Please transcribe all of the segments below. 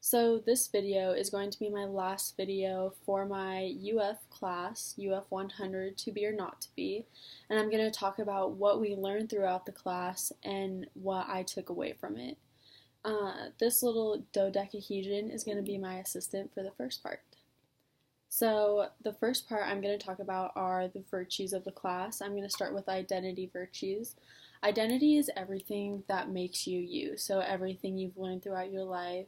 So this video is going to be my last video for my UF class, UF100, to be or not to be, and I'm going to talk about what we learned throughout the class and what I took away from it. This little dodecahedron is going to be my assistant for the first part. So the first part I'm going to talk about are the virtues of the class. I'm going to start with identity virtues. Identity is everything that makes you you, so everything you've learned throughout your life,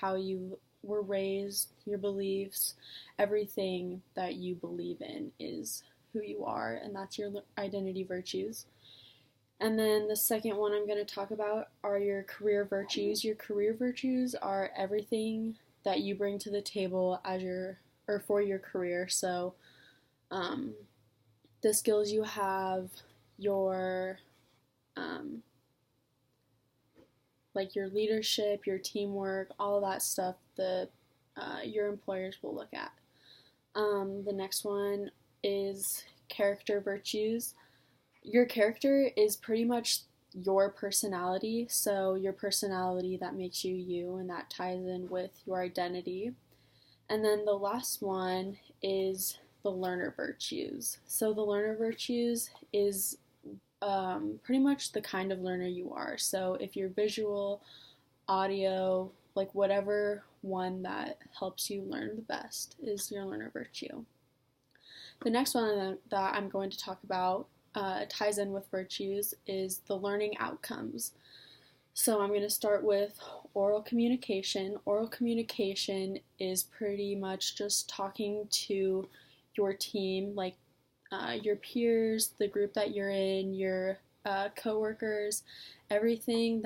how you were raised, your beliefs, everything that you believe in is who you are, and that's your identity virtues. And then the second one I'm going to talk about are your career virtues. Your career virtues are everything that you bring to the table as for your career. So the skills you have, your your leadership, your teamwork, all that stuff your employers will look at. The next one is character virtues. Your character is pretty much your personality, so your personality that makes you you, and that ties in with your identity. And then the last one is the learner virtues. So the learner virtues is pretty much the kind of learner you are. So if you're visual, audio, whatever one that helps you learn the best is your learner virtue. The next one that I'm going to talk about ties in with virtues is the learning outcomes. So I'm going to start with oral communication. Oral communication is pretty much just talking to your team, your peers, the group that you're in, your coworkers, everyone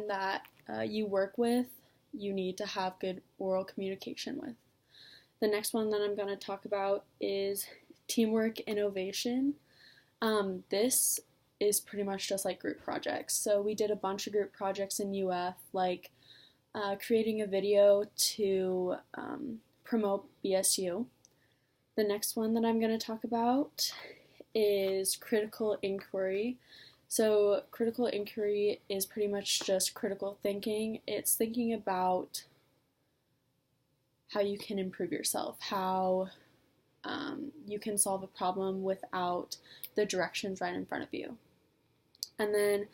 that you work with, you need to have good oral communication with. The next one that I'm going to talk about is teamwork innovation. This is pretty much just like group projects. So we did a bunch of group projects in UF, creating a video to promote BSU. The next one that I'm going to talk about is critical inquiry. So critical inquiry is pretty much just critical thinking. It's thinking about how you can improve yourself, how you can solve a problem without the directions right in front of you. And then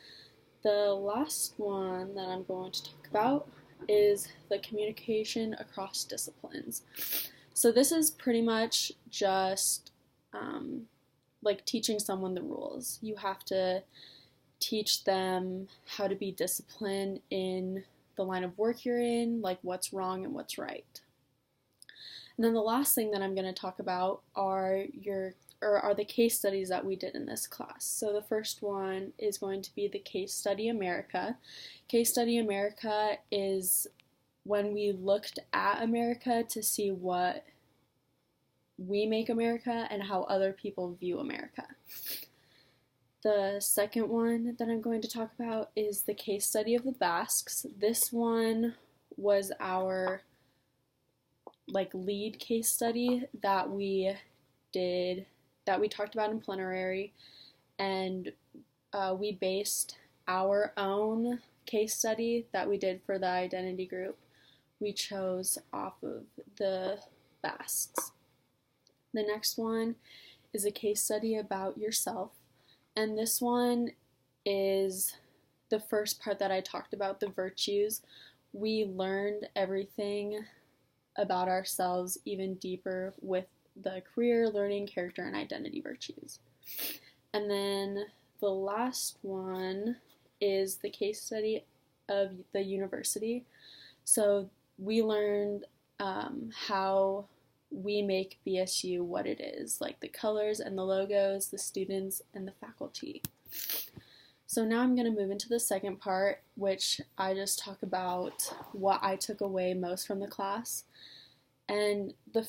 the last one that I'm going to talk about is the communication across disciplines. So this is pretty much just teaching someone the rules. You have to teach them how to be disciplined in the line of work you're in, what's wrong and what's right. And then the last thing that I'm going to talk about are the case studies that we did in this class. So the first one is going to be the Case Study America. Case Study America is when we looked at America to see what we make America and how other people view America. The second one that I'm going to talk about is the case study of the Basques. This one was our lead case study that we talked about in plenary, and we based our own case study that we did for the identity group. We chose off of the Basques. The next one is a case study about yourself, and this one is the first part that I talked about, the virtues. We learned everything about ourselves even deeper with the career, learning, character, and identity virtues. And then the last one is the case study of the university. So we learned how we make BSU what it is, the colors and the logos, the students, and the faculty. So now I'm going to move into the second part, which I just talk about what I took away most from the class. And the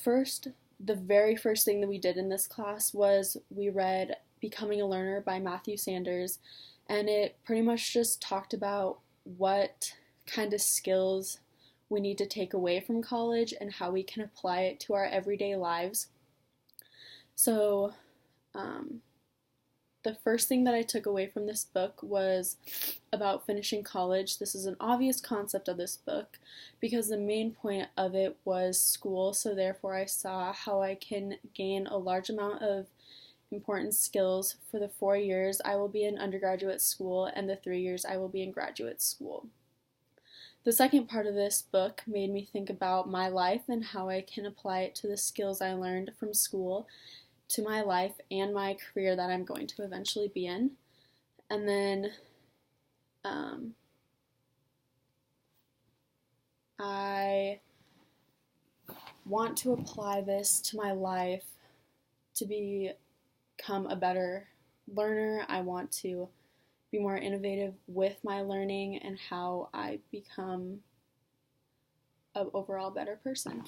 very first thing that we did in this class was we read Becoming a Learner by Matthew Sanders, and it pretty much just talked about what kind of skills we need to take away from college and how we can apply it to our everyday lives. So the first thing that I took away from this book was about finishing college. This is an obvious concept of this book because the main point of it was school, so therefore I saw how I can gain a large amount of important skills for the 4 years I will be in undergraduate school and the 3 years I will be in graduate school. The second part of this book made me think about my life and how I can apply it to the skills I learned from school to my life and my career that I'm going to eventually be in. And then I want to apply this to my life to become a better learner. I want to be more innovative with my learning and how I become an overall better person.